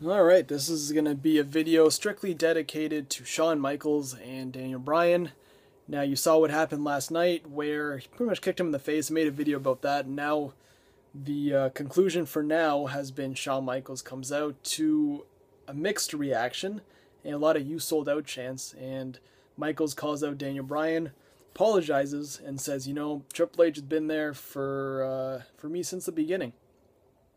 Alright, this is going to be a video strictly dedicated to Shawn Michaels and Daniel Bryan. Now, you saw what happened last night where he pretty much kicked him in the face, made a video about that, and now the conclusion for now has been Shawn Michaels comes out to a mixed reaction and a lot of "you sold out" chants, and Michaels calls out Daniel Bryan, apologizes, and says, Triple H has been there for me since the beginning.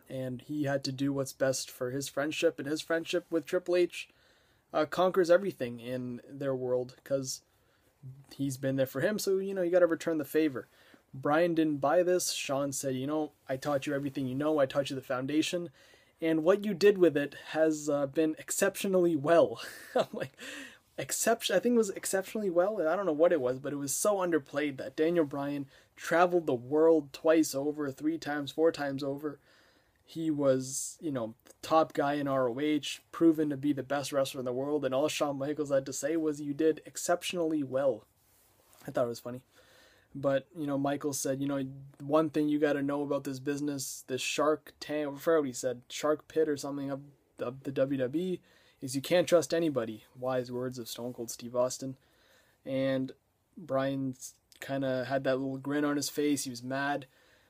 And he had to do what's best for his friendship, and his friendship with Triple H conquers everything in their world because he's been there for him, so you got to return the favor. Bryan didn't buy this. Shawn said, I taught you everything you know, I taught you the foundation, and what you did with it has been exceptionally well. I'm like, I think it was exceptionally well. I don't know what it was, but it was so underplayed that Daniel Bryan traveled the world twice over, 3 times, 4 times over. He was, the top guy in ROH, proven to be the best wrestler in the world, and all Shawn Michaels had to say was, you did exceptionally well. I thought it was funny. But, Michaels said, one thing you got to know about this business, this shark tank, I forgot what he said, shark pit or something of the WWE, is you can't trust anybody. Wise words of Stone Cold Steve Austin. And Bryan kind of had that little grin on his face. He was mad.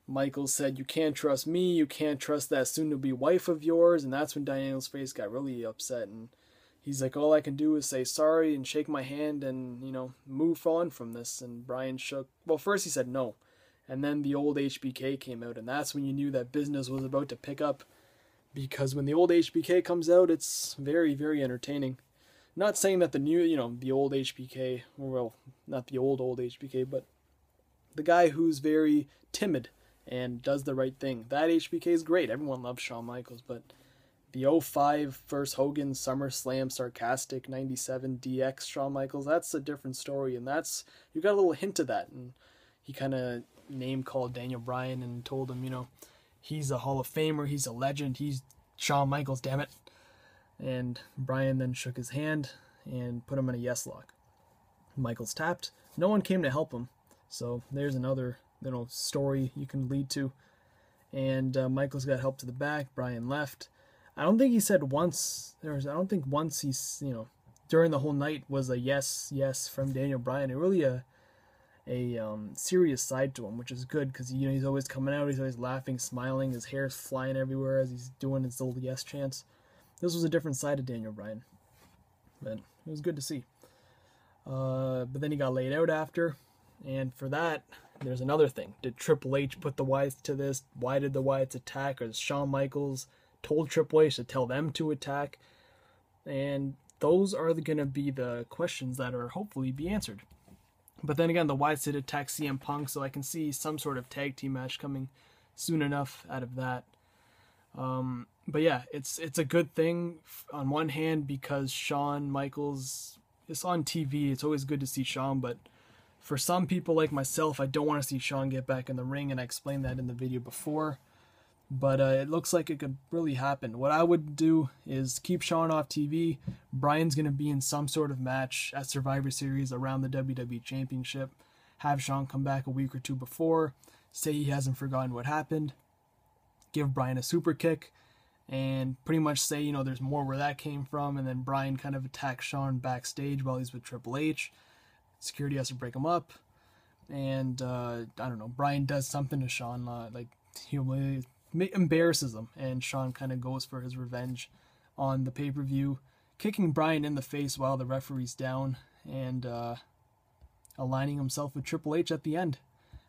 Michaels said, you can't trust me, you can't trust that soon-to-be wife of yours, and that's when Daniel's face got really upset, and he's like, all I can do is say sorry and shake my hand and, move on from this. And Bryan shook, well, first he said no, and then the old HBK came out, and that's when you knew that business was about to pick up, because when the old HBK comes out, it's very, very entertaining. Not saying that the new, the old HBK, well, not the old HBK, but the guy who's very timid and does the right thing. That HBK is great. Everyone loves Shawn Michaels, but the 05 first Hogan SummerSlam sarcastic 97 DX Shawn Michaels, that's a different story, and you got a little hint of that. And he kind of name called Daniel Bryan and told him, he's a Hall of Famer, he's a legend, he's Shawn Michaels, damn it. And Bryan then shook his hand and put him in a yes lock. Michaels tapped. No one came to help him, so there's another story you can lead to. And Michaels got help to the back. Bryan left. I don't think he said once. I don't think once he's during the whole night was a yes from Daniel Bryan. It really a serious side to him, which is good because he's always coming out. He's always laughing, smiling. His hair's flying everywhere as he's doing his little yes chants. This was a different side of Daniel Bryan, but it was good to see. But then he got laid out after, and for that, there's another thing. Did Triple H put the Wyatts to this? Why did the Wyatts attack? Or Shawn Michaels told Triple H to tell them to attack? And those are going to be the questions that are hopefully be answered. But then again, the Wyatts did attack CM Punk, so I can see some sort of tag team match coming soon enough out of that. But yeah, it's a good thing on one hand because Shawn Michaels is on TV. It's always good to see Shawn, but for some people like myself, I don't want to see Shawn get back in the ring, and I explained that in the video before. But it looks like it could really happen. What I would do is keep Shawn off TV. Bryan's going to be in some sort of match at Survivor Series around the WWE Championship. Have Shawn come back a week or two before, say he hasn't forgotten what happened, give Bryan a super kick, and pretty much say, there's more where that came from, and then Bryan kind of attacks Shawn backstage while he's with Triple H. Security has to break him up, and I don't know, Bryan does something to Shawn, like he embarrasses him, and Shawn kind of goes for his revenge on the pay-per-view, kicking Bryan in the face while the referee's down, and aligning himself with Triple H at the end.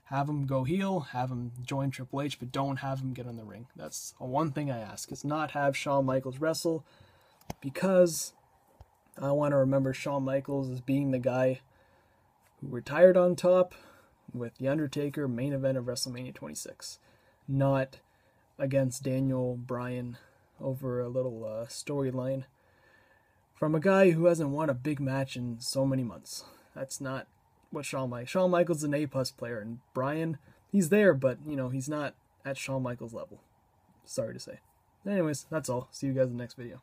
Have him go heel, have him join Triple H, but don't have him get in the ring. That's one thing I ask, is not have Shawn Michaels wrestle, because I want to remember Shawn Michaels as being the guy who retired on top with The Undertaker, main event of WrestleMania 26. Not against Daniel Bryan over a little storyline from a guy who hasn't won a big match in so many months. That's not what Shawn Michaels is an A-plus player, and Bryan, he's there, but, he's not at Shawn Michaels' level. Sorry to say. Anyways, that's all. See you guys in the next video.